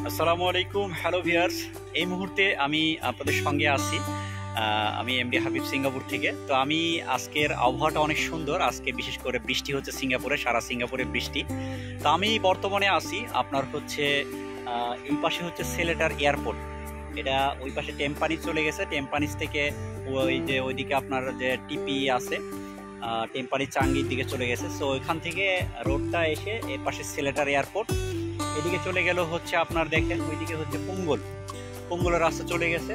আসসালামু আলাইকুম, hello viewers. এই মুহূর্তে আমি আপনাদের সঙ্গে আছি। আমি এমডি হাবিব সিঙ্গাপুর থেকে। তো আমি আজকের আবহাওয়াটা অনেক সুন্দর। আজকে বিশেষ করে বৃষ্টি হচ্ছে সিঙ্গাপুরে, সারা সিঙ্গাপুরে বৃষ্টি। তো আমি বর্তমানে আছি আপনার হচ্ছে এই পাশে হচ্ছে সিলেটার এয়ারপোর্ট। এটা ওই পাশে টেম্পানিজ চলে গেছে। টেম্পানিজ থেকে ওই যে ওইদিকে আপনার যে টিপি আছে, টেম্পানিজ চাঙ্গির দিকে চলে গেছে। সো ওইখান থেকে রোডটা এসে এর পাশে সিলেটার এয়ারপোর্ট, এদিকে চলে গেল হচ্ছে আপনার দেখেন ওইদিকে হচ্ছে পঙ্গলের রাস্তা চলে গেছে।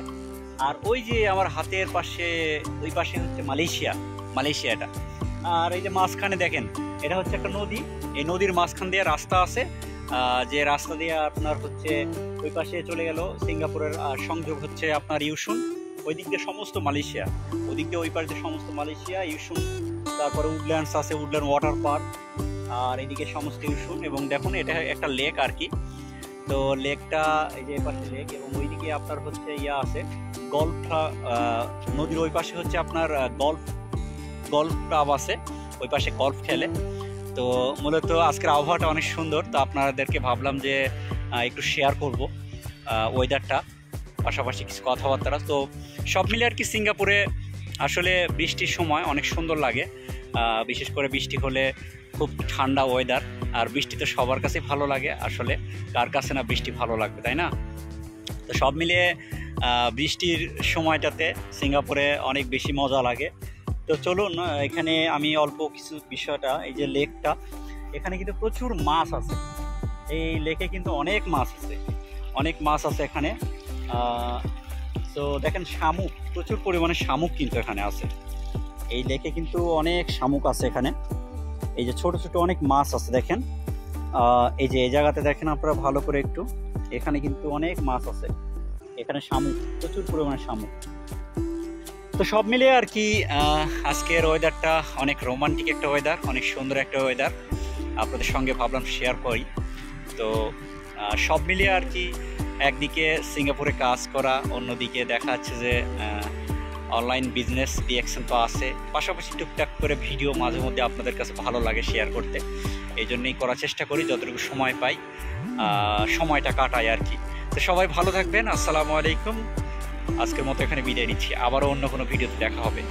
আর ওই যে আমার হাতের পাশে ওই পাশে হচ্ছে মালয়েশিয়া এটা। আর এই যে মাঝখানে দেখেন এটা হচ্ছে একটা নদী। এই নদীর মাঝখান দিয়ে রাস্তা আছে, যে রাস্তা দিয়ে আপনার হচ্ছে ওই পাশে চলে গেল সিঙ্গাপুরের সংযোগ হচ্ছে আপনার ইউসুন। ওই দিক দিয়ে সমস্ত মালয়েশিয়া, ওই দিক দিয়ে ওই পাশে সমস্ত মালয়েশিয়া ইউসুন। তারপরে উডল্যান্ডস আছে, উডল্যান্ড ওয়াটার পার্ক। আর এদিকে সমস্ত ইউসুন। এবং দেখুন এটা একটা লেক আর কি। তো লেকটা এই যে পাশে লেক, এবং ওইদিকে আপনার হচ্ছে ইয়া আছে গল্ফটা, নদীর ওই পাশে হচ্ছে আপনার গল্ফ ক্লাব আছে, ওই পাশে গল্ফ খেলে। তো মূলত আজকের আবহাওয়াটা অনেক সুন্দর। তো আপনাদেরকে ভাবলাম যে একটু শেয়ার করব ওয়েদারটা, পাশাপাশি কিছু কথাবার্তা। তো সব মিলে আর কি সিঙ্গাপুরে আসলে বৃষ্টির সময় অনেক সুন্দর লাগে। বিশেষ করে বৃষ্টি হলে খুব ঠান্ডা ওয়েদার। আর বৃষ্টি তো সবার কাছেই ভালো লাগে, আসলে কার কাছে না বৃষ্টি ভালো লাগবে, তাই না? তো সব মিলিয়ে বৃষ্টির সময়টাতে সিঙ্গাপুরে অনেক বেশি মজা লাগে। তো চলুন এখানে আমি অল্প কিছু বিষয়টা, এই যে লেকটা, এখানে কিন্তু প্রচুর মাছ আছে। এই লেকে কিন্তু অনেক মাছ আছে এখানে। তো দেখেন শামুক, প্রচুর পরিমাণে শামুক কিন্তু এখানে আছে। এই লেকে কিন্তু অনেক শামুক আছে এখানে। এই যে ছোট ছোট অনেক মাছ আছে দেখেন। এই যে এই জায়গাতে দেখেন আপনারা ভালো করে একটু, এখানে কিন্তু অনেক মাছ আছে। এখানে শামুক, প্রচুর পরিমাণে শামুক। তো সব মিলিয়ে আর কি আজকের ওয়েদারটা অনেক রোমান্টিক একটা ওয়েদার, অনেক সুন্দর একটা ওয়েদার। আপনাদের সঙ্গে ভাবলাম শেয়ার করি। তো সব মিলিয়ে আর কি একদিকে সিঙ্গাপুরে কাজ করা, অন্যদিকে দেখা যাচ্ছে যে অনলাইন বিজনেস রিঅ্যাকশন তো আছে, পাশাপাশি টুকটাক করে ভিডিও মাঝে মধ্যে আপনাদের কাছে ভালো লাগে শেয়ার করতে। এই জন্যই করার চেষ্টা করি, যতটুকু সময় পাই সময়টা কাটাই আর কি। তো সবাই ভালো থাকবেন। আসসালামু আলাইকুম। আজকের মতো এখানে বিদায় নিচ্ছি, আবারও অন্য কোনো ভিডিওতে দেখা হবে।